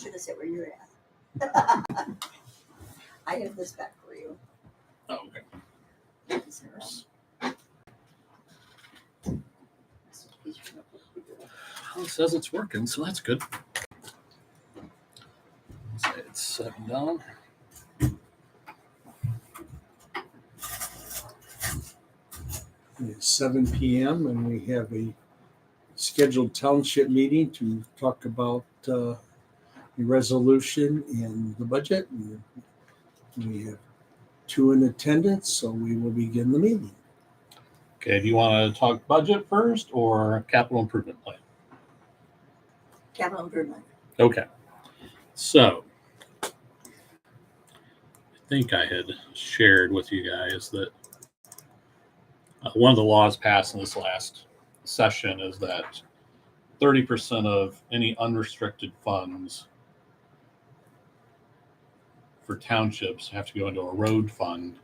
Should have said where you're at. I have this back for you. Oh, okay. Thank you, Sarah. Well, it says it's working, so that's good. Say it's 7 down. It's 7 p.m. and we have a scheduled township meeting to talk about the resolution and the budget. And we have 2 in attendance, so we will begin the meeting. Okay, do you want to talk budget first or capital improvement plan? Capital improvement. Okay. So, I think I had shared with you guys that one of the laws passed in this last session is that 30% of any unrestricted funds for townships have to go into a road fund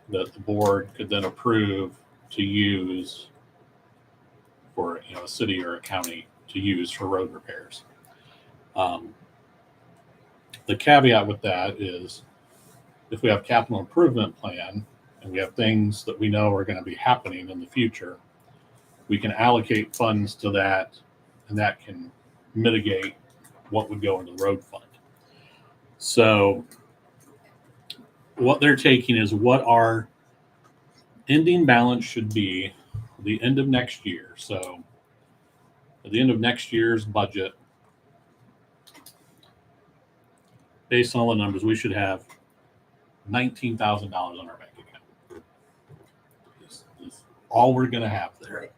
that the board could then approve to use for a city or a county to use for road repairs. The caveat with that is if we have capital improvement plan and we have things that we know are going to be happening in the future, we can allocate funds to that, and that can mitigate what would go into the road fund. So what they're taking is what our ending balance should be at the end of next year. So at the end of next year's budget, based on all the numbers, we should have $19,000 on our bank account. This is all we're going to have there. Right.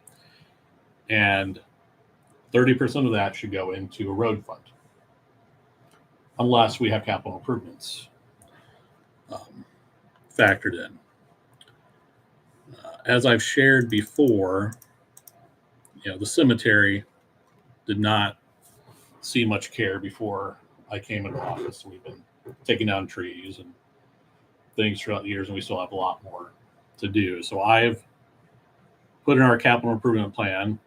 And 30% of that should go into a road fund, unless we have capital improvements factored in. As I've shared before, the cemetery did not see much care before I came into office. We've been taking down trees and things throughout the years, and we still have a lot more to do. So I've put in our capital improvement plan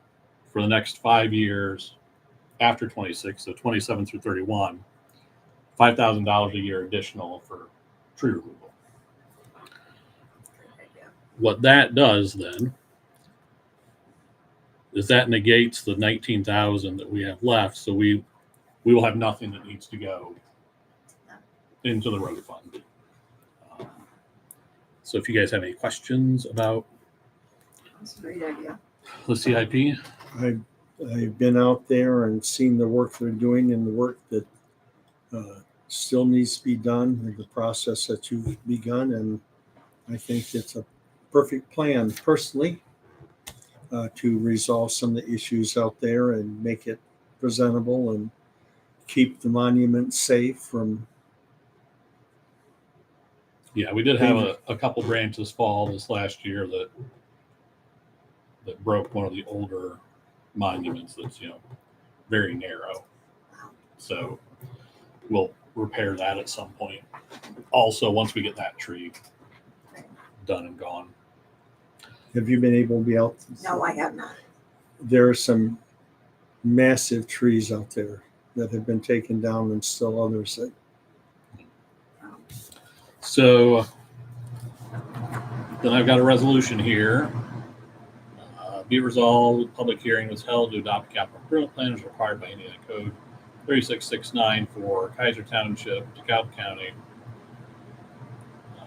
for the next 5 years after 26, so 27 through 31, $5,000 a year additional for tree removal. What that does then is that negates the 19,000 that we have left, so we will have nothing that needs to go into the road fund. So if you guys have any questions about That's a great idea. the CIP, I've been out there and seen the work they're doing and the work that still needs to be done and the process that you've begun. And I think it's a perfect plan personally to resolve some of the issues out there and make it presentable and keep the monument safe from. yeah, we did have a couple branches fall this last year that broke one of the older monuments that's very narrow. So we'll repair that at some point. Also, once we get that tree done and gone. Have you been able to be out? No, I have not. There are some massive trees out there that have been taken down and still others that. So then I've got a resolution here. Be resolved, public hearing was held to adopt a capital improvement plan as required by Indiana Code 3669 for Kaiser Township, DeKalb County.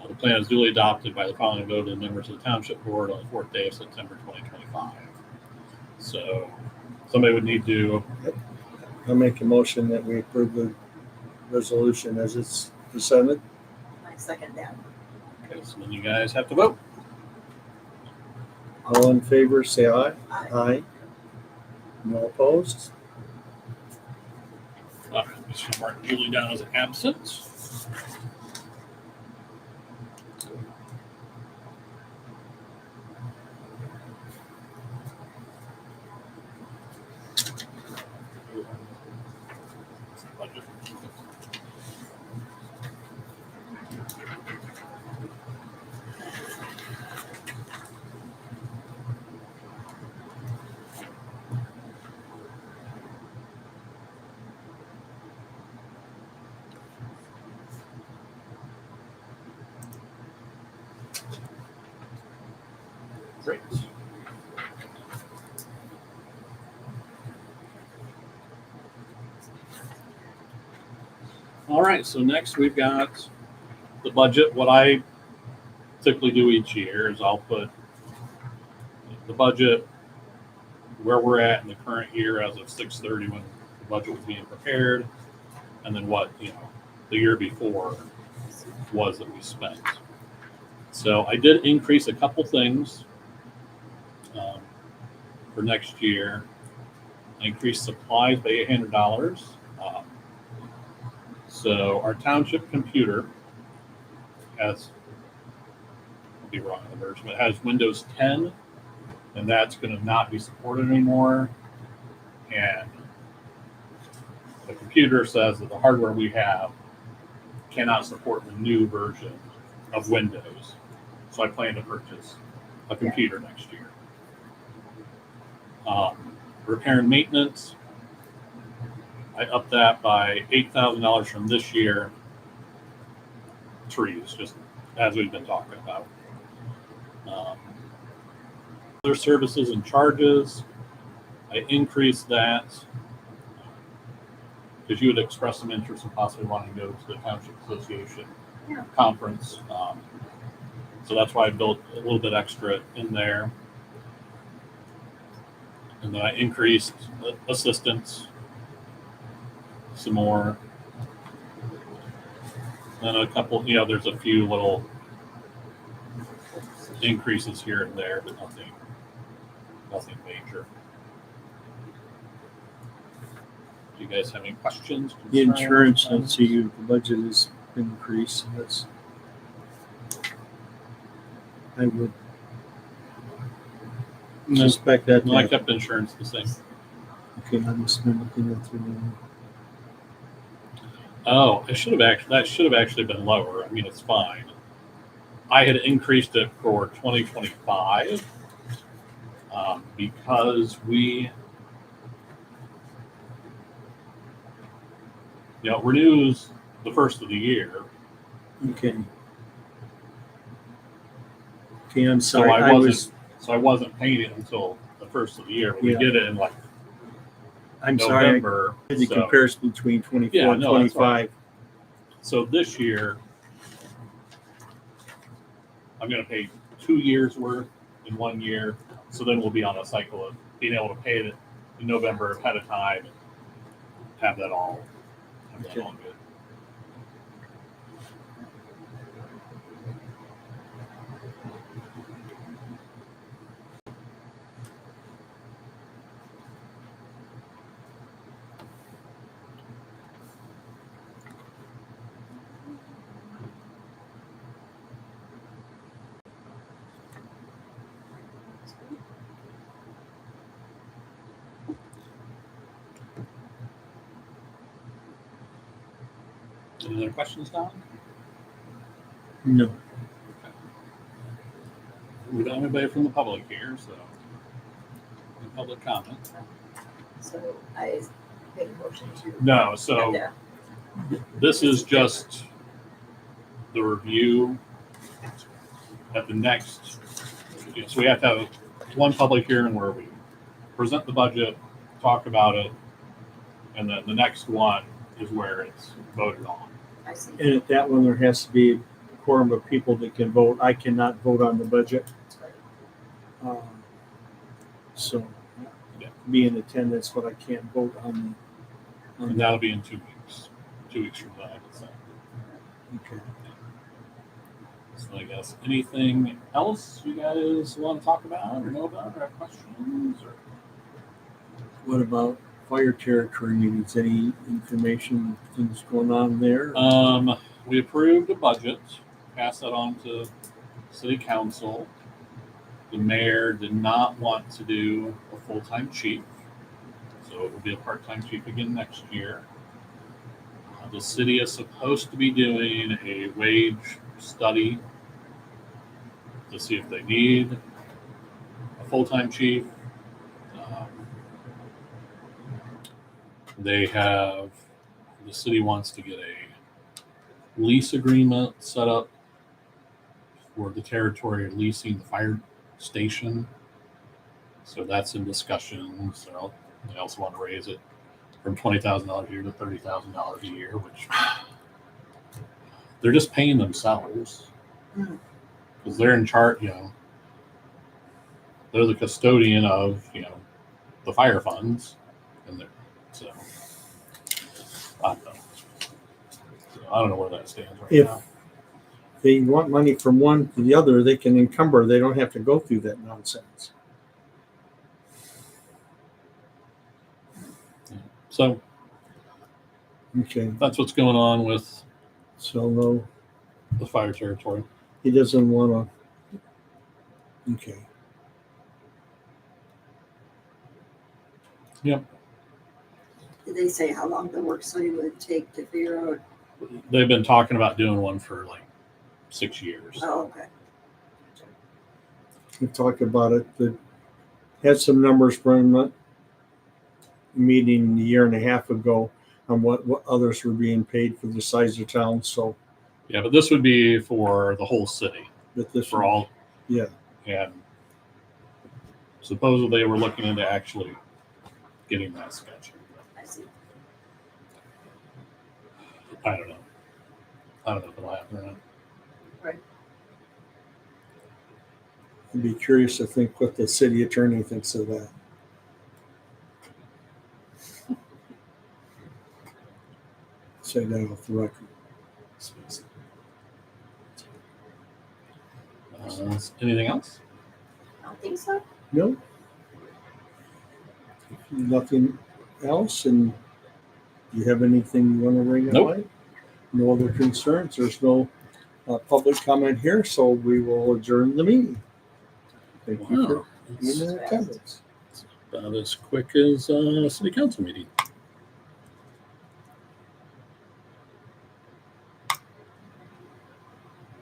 The plan is duly adopted by the following voted members of the Township Board on the 4th day of September 2025. So somebody would need to. I'll make a motion that we approve the resolution as it's presented. I second that. Okay, so then you guys have to vote. All in favor, say aye. Aye. Aye. No opposed? All right, I'm just going to mark Julie down as absent. Great. All right, so next we've got the budget. What I typically do each year is I'll put the budget where we're at in the current year as of 6/30 when the budget was being prepared, and then what the year before was that we spent. So I did increase a couple things for next year. I increased supplies by $800. So our township computer has, I'll be wrong on the version, but it has Windows 10, and that's going to not be supported anymore. And the computer says that the hardware we have cannot support the new version of Windows. So I plan to purchase a computer next year. Repair and maintenance, I upped that by $8,000 from this year. Trees, just as we've been talking about. Other services and charges, I increased that because you had expressed some interest in possibly wanting to go to the Township Association conference. So that's why I built a little bit extra in there. And then I increased assistance some more. And a couple, there's a few little increases here and there, but nothing major. Do you guys have any questions? The insurance, concerns? let's see, the budget has increased. That's, I would suspect that. No, I kept insurance the same. Okay, I'm just looking at through. Oh, that should have actually been lower. I mean, it's fine. I had increased it for 2025 because we, renews the first of the year. Okay. Okay, I'm sorry. So I wasn't paying it until the first of the year. We did it in I'm sorry. November. I did the comparison between 24 and 25. So this year, I'm going to pay 2 years worth in 1 year. So then we'll be on a cycle of being able to pay it in November ahead of time and have that all good. Any other questions, Don? No. Okay. We don't have anybody from the public here, so no public comment. So I made a motion to. No, so Yeah. this is just the review at the next. So we have to have one public hearing where we present the budget, talk about it, and then the next one is where it's voted on. I see. And at that one, there has to be a quorum of people that can vote. I cannot vote on the budget. That's right. So Yeah. be in attendance, but I can't vote on And that'll be in 2 weeks. 2 weeks from now, I would say. Okay. So I guess anything else you guys want to talk about or know about or have questions? Or What about fire territory meetings? Any information, things going on there? we approved a budget, passed that on to City Council. The mayor did not want to do a full-time chief, so it will be a part-time chief again next year. The city is supposed to be doing a wage study to see if they need a full-time chief. The city wants to get a lease agreement set up for the territory leasing the fire station. So that's in discussion. So they also want to raise it from $20,000 a year to $30,000 a year, which they're just paying themselves Hmm. because they're in charge. They're the custodian of the fire funds, and so I don't know. So I don't know where that stands right If now. they want money from one to the other, they can encumber. They don't have to go through that nonsense. So Okay, that's what's going on with so no, the fire territory. he doesn't want to. Okay, Did they say how long the work study would take to figure out? They've been talking about doing one for like 6 years. Oh, okay. we talked about it. They had some numbers from a meeting a year and a half ago on what others were being paid for the size of town. So, Yeah, but this would be for the whole city, but this for all. yeah. And supposedly they were looking into actually getting that sketch. I see. I don't know. I don't know if it'll happen or not. I'd be curious to think what the city attorney thinks of that. Say that off the record. Anything else? I don't think so. No, nothing else. And do you have anything you want to bring up? Nope. No other concerns. There's no public comment here, so we will adjourn the meeting. Thank you Wow, for being it's in attendance. about as quick as a city council meeting.